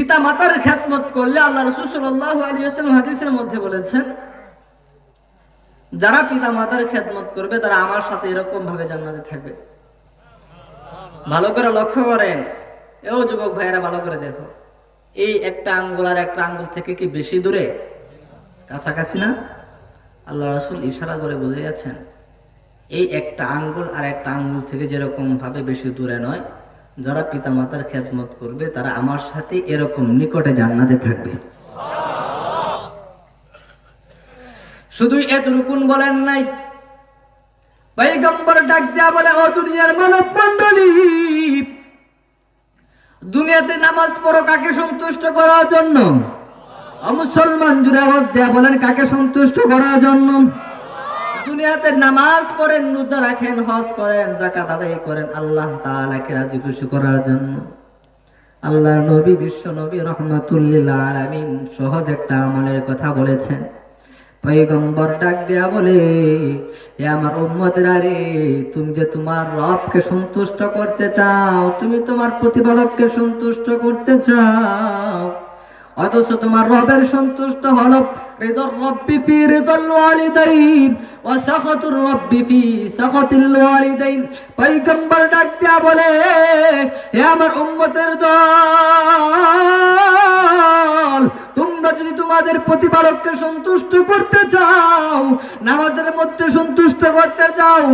পিতা মাতার খেদমত করলে আল্লাহ রাসূল সাল্লাল্লাহু আলাইহি ওয়াসাল্লাম হাদিসের মধ্যে বলেছেন, যারা পিতা মাতার খেদমত করবে তারা আমার সাথে এরকম ভাবে জান্নাতে থাকবে। ভালো করে লক্ষ্য করেন, এও যুবক ভাইয়েরা ভালো করে দেখো, এই একটা আঙ্গুল আর একটা আঙ্গুল থেকে কি বেশি দূরে? কাছাকাছি না? আল্লাহ রাসূল ইশারা করে বুঝিয়েছেন, এই একটা আঙ্গুল আর একটা আঙ্গুল থেকে যেরকম ভাবে বেশি দূরে নয়, যারা পিতা মাতার খেদমত করবে তারা আমার সাথে এরকম নিকটে জান্নাতে থাকবে। শুধু এতটুকুন বলেন নাই, পয়গম্বর ডাক দেয়া বলে, ও দুনিয়ার মানব মণ্ডলী, দুনিয়াতে নামাজ পড়ো কাকে সন্তুষ্ট করার জন্য? মুসলমান জুড়ে আওয়াজ দেয়া বলেন, কাকে সন্তুষ্ট করার জন্য? দুনিয়াতে নামাজ পড়েন, রোজা রাখেন, হজ করেন, যাকাত আদায় করেন আল্লাহ তাআলাকে রাজি খুশি করার জন্য। আল্লাহর নবী, বিশ্ব নবী রাহমাতুল লিল আলামিন সহজ একটা আমলের কথা বলেছেন। পয়গম্বর ডাক দেয়া বলে, এ আমার উম্মতরা রে, তুমি যে তোমার রবকে সন্তুষ্ট করতে চাও, তুমি তোমার প্রতিপালককে সন্তুষ্ট করতে চাও, অথচ তোমার রবের সন্তুষ্ট হলো রিদার রব্বি ফি রিদাল ওয়ালিদাইন ওয়া সাখাতুর রব্বি ফি সাখাতিল ওয়ালিদাইন। পয়গম্বর ডাক দেয়া বলে, হে আমার উম্মতের দল, তোমরা যদি তোমাদের প্রতিপালককে সন্তুষ্ট করতে চাও, নামাজের মধ্যে সন্তুষ্ট করতে চাও,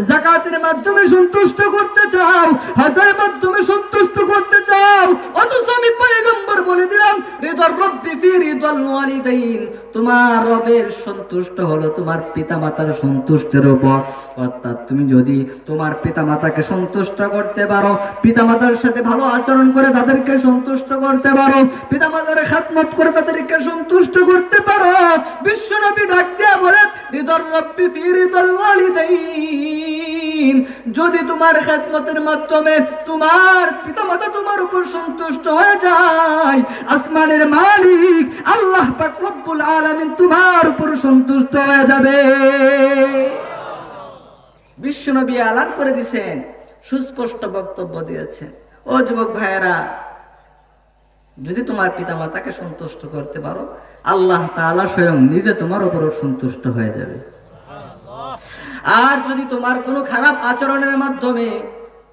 যাকাতের মাধ্যমে সন্তুষ্ট করতে চাও, হজের মাধ্যমে সন্তুষ্ট করতে চাও, অথচ আমি পয়গম্বর বলে দিলাম রিদার রব্বি ফি রিদাল ওয়ালিদাইন, তোমার রবের সন্তুষ্ট হলো তোমার পিতামাতার সন্তুষ্টের উপর। অর্থাৎ তুমি যদি তোমার পিতামাতাকে সন্তুষ্ট করতে পারো, পিতামাতার সাথে ভালো আচরণ করে তাদেরকে সন্তুষ্ট করতে পারো, পিতামাতার খেদমত করে তাদেরকে সন্তুষ্ট করতে পারো, বিশ্বনবী ডাক দেয়া বলে রিদার রব্বি ফি রিদাল ওয়ালিদাইন, যদি তোমার খেদমতের মাধ্যমে তোমার পিতামাতা তোমার উপর সন্তুষ্ট হয়ে যায়, আসমানের মালিক আল্লাহ পাক রব্বুল আলামিন তোমার উপর সন্তুষ্ট হয়ে যাবে। বিশ্বনবী এলান করে দিয়েছেন, সুস্পষ্ট বক্তব্য দিয়েছেন। ও যুবক ভাইয়েরা, যদি তোমার পিতামাতাকে সন্তুষ্ট করতে পারো, আল্লাহ তাআলা স্বয়ং নিজে তোমার উপর সন্তুষ্ট হয়ে যাবে। আর যদি তোমার কোনো খারাপ আচরণের মাধ্যমে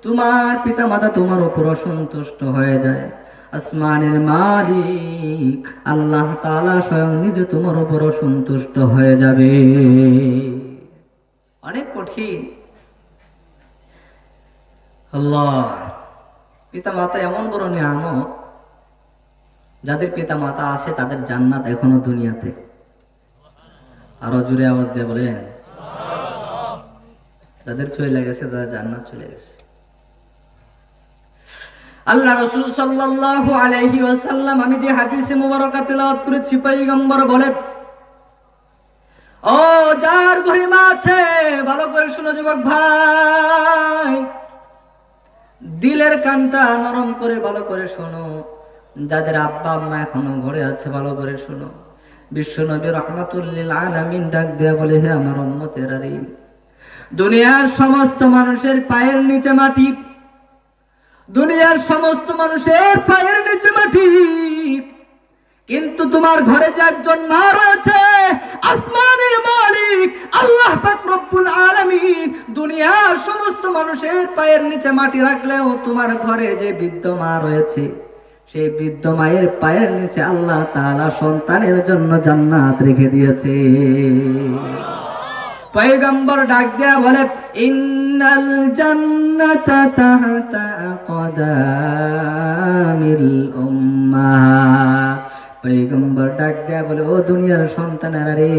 তোমার পিতামাতা তোমার উপর অসন্তুষ্ট হয়ে যায়, আসমানের মালিক আল্লাহ তাআলা স্বয়ং নিজে তোমার উপর অসন্তুষ্ট হয়ে যাবে। অনেক কঠিন। আল্লাহ, পিতামাতা এমন বড় নিয়ামত, যাদের পিতামাতা আছে তাদের জান্নাত এখনো দুনিয়াতে। আরো জোরে আওয়াজ দিয়ে বলেন, যাদের চলে গেছে তাদের জান্নাত চলে গেছে। আল্লাহ রাসূল সাল্লাল্লাহু আলাইহি ওয়াসাল্লাম, আমি যে হাদিসে মুবারকা তেলাওয়াত করেছি, পয়গম্বর বলে, ও যার ঘরে মা আছে, ভালো করে শোনো যুবক ভাই, দিলের কানটা নরম করে ভালো করে শোনো, যাদের আব্বা আম্মা এখনো ঘরে আছে ভালো করে শোনো। বিশ্বনবী রাহমাতুল লিল আলামিন ডাক দেয়া বলে, হে আমার উম্মতেরা রে, দুনিয়ার সমস্ত মানুষের পায়ের নিচে মাটি, দুনিয়ার সমস্ত মানুষের পায়ের নিচে মাটি, কিন্তু তোমার ঘরে যে একজন মা রয়েছে, আসমানের মালিক আল্লাহ পাক রব্বুল আলামিন দুনিয়ার সমস্ত মানুষের পায়ের নিচে মাটি রাখলেও তোমার ঘরে যে বৃদ্ধ মা রয়েছে, সেই বৃদ্ধ মায়ের পায়ের নিচে আল্লাহ তাআলা সন্তানের জন্য জান্নাত রেখে দিয়েছে। পয়গম্বর ডাক দেয়া বলে, ইন্নাল জান্নাতা তাহতা আকদামিল উম্মাহ। পয়গম্বর ডাক দেয়া বলে, ও দুনিয়ার সন্তানেরা রে,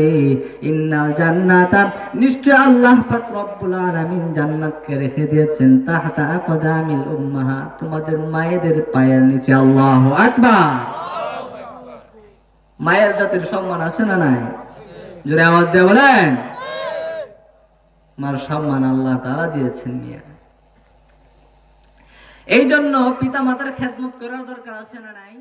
ইন্নাল জান্নাতা, নিশ্চয় আল্লাহ পাক রব্বুল আলামিন জান্নাতকে রেখে দিয়েছেন তাহতা আকদামিল উম্মাহ, তোমাদের মায়েদের পায়ের নিচে। আল্লাহু আকবার। মায়ের জাতির সম্মান আছে না নাই? জোরে আওয়াজ দিয়ে বলেন। মার সম্মান আল্লাহ তাআলা দিয়েছেন মিয়া। এই জন্য পিতা মাতার খেদমত করার দরকার আছে না নাই?